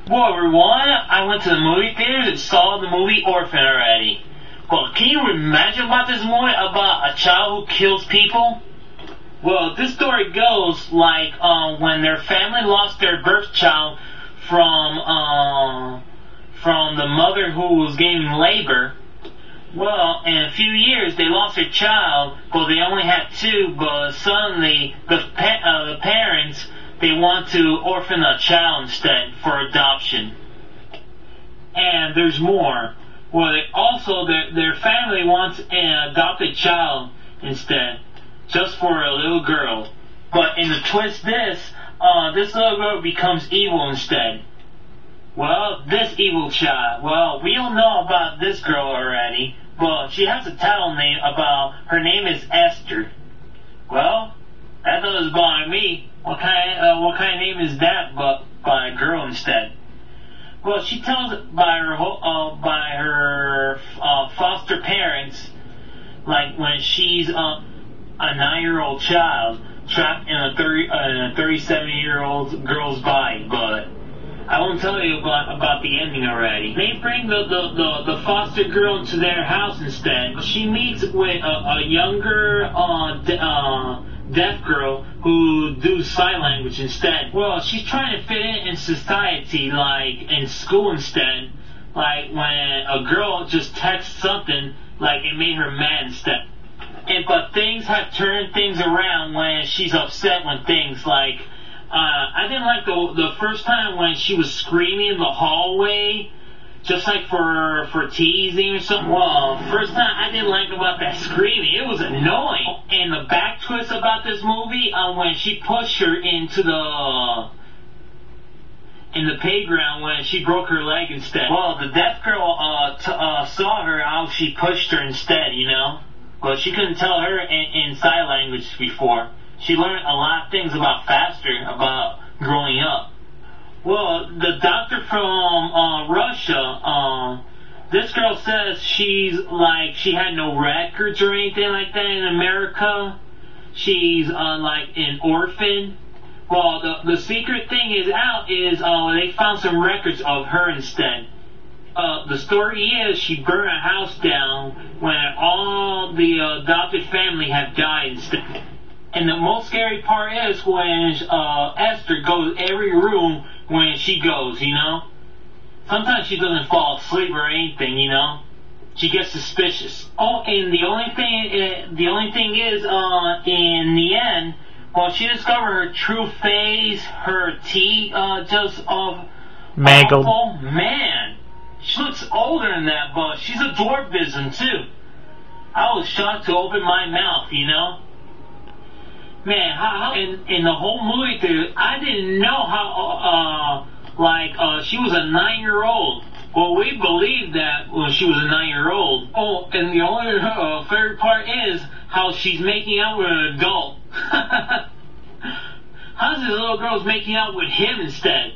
Well, everyone, I went to the movie theaters and saw the movie Orphan already. Well, can you imagine about this movie about a child who kills people? Well, this story goes like when their family lost their birth child from the mother who was giving labor. Well, in a few years they lost their child. Well, they only had two, but suddenly the parents, they want to orphan a child instead for adoption. And there's more. Well, they also, their family wants an adopted child instead, just for a little girl. But in the twist this little girl becomes evil instead. Well, this evil child, well, we don't know about this girl already, but she has a title name her name is Esther. Well, that doesn't bother me. What kind of name is that but by a girl instead? Well, she tells it by her foster parents, like when she's a 9-year-old child trapped in a 37-year-old girl's body, but I won't tell you about the ending already. They bring the foster girl into their house instead. She meets with a younger deaf girl who do sign language instead. Well, she's trying to fit in society, like in school instead. Like when a girl just texts something, like it made her mad instead. But things have turned things around when she's upset when things like, I didn't like the first time when she was screaming in the hallway, just like for teasing or something. Well, first time I didn't like about that screaming. It was annoying. And the back twist about this movie, when she pushed her into in the playground when she broke her leg instead. Well, the deaf girl saw her how she pushed her instead, you know. But she couldn't tell her in sign language before. She learned a lot of things about growing up. Well, the doctor from Russia, this girl says she had no records or anything like that in America. She's like an orphan. Well, the secret thing is they found some records of her instead. The story is she burned a house down when all the adopted family had died instead. And the most scary part is when Esther goes every room when she goes, you know. Sometimes she doesn't fall asleep or anything, you know. She gets suspicious. Oh, and the only thing is, in the end, well, she discovered her true face, her teeth, just mangled. Awful. Man, she looks older than that, but she's a dwarfism too. I was shocked to open my mouth, you know. Man, how in the whole movie theater, I didn't know how, she was a 9-year-old. Well, we believed that when she was a 9-year-old. Oh, and the only favorite part is how she's making out with an adult. How's this little girl's making out with him instead?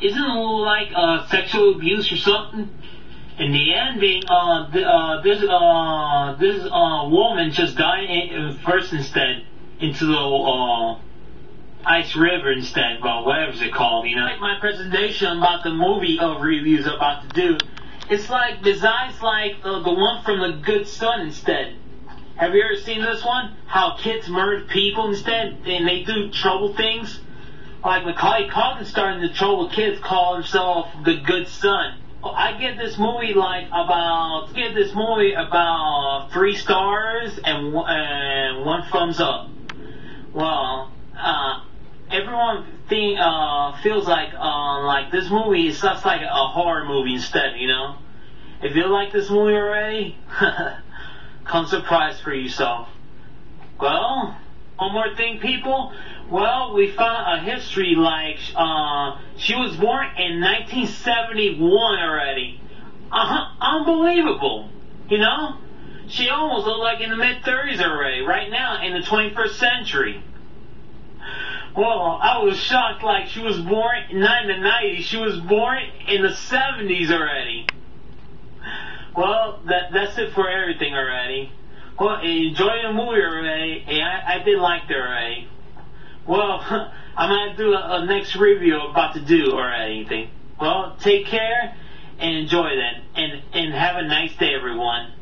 Isn't it like sexual abuse or something? In the ending, this woman just died first instead. Into the ice river instead, well, whatever's it called, you know. Like my presentation about the movie reviews I'm about to do, it's like besides like the one from The Good Son instead. Have you ever seen this one? How kids murder people instead, and they do trouble things. Like Macaulay Culkin starting to trouble kids, call himself The Good Son. I give this movie about 3 stars and 1 thumbs up. Well, everyone feels like this movie is just like a horror movie instead, you know. If you like this movie already, come surprise for yourself. Well, one more thing, people. Well, we found a history like she was born in 1971 already. Unbelievable, you know. She almost looked like in the mid-30s already, right now in the 21st century. Well, I was shocked, like she was born not in the 90s, she was born in the 70s already. Well, that's it for everything already. Well, enjoy the movie already, and I did like it already. Well, I'm going to do a next review about to do or anything. Well, take care and enjoy that. And have a nice day, everyone.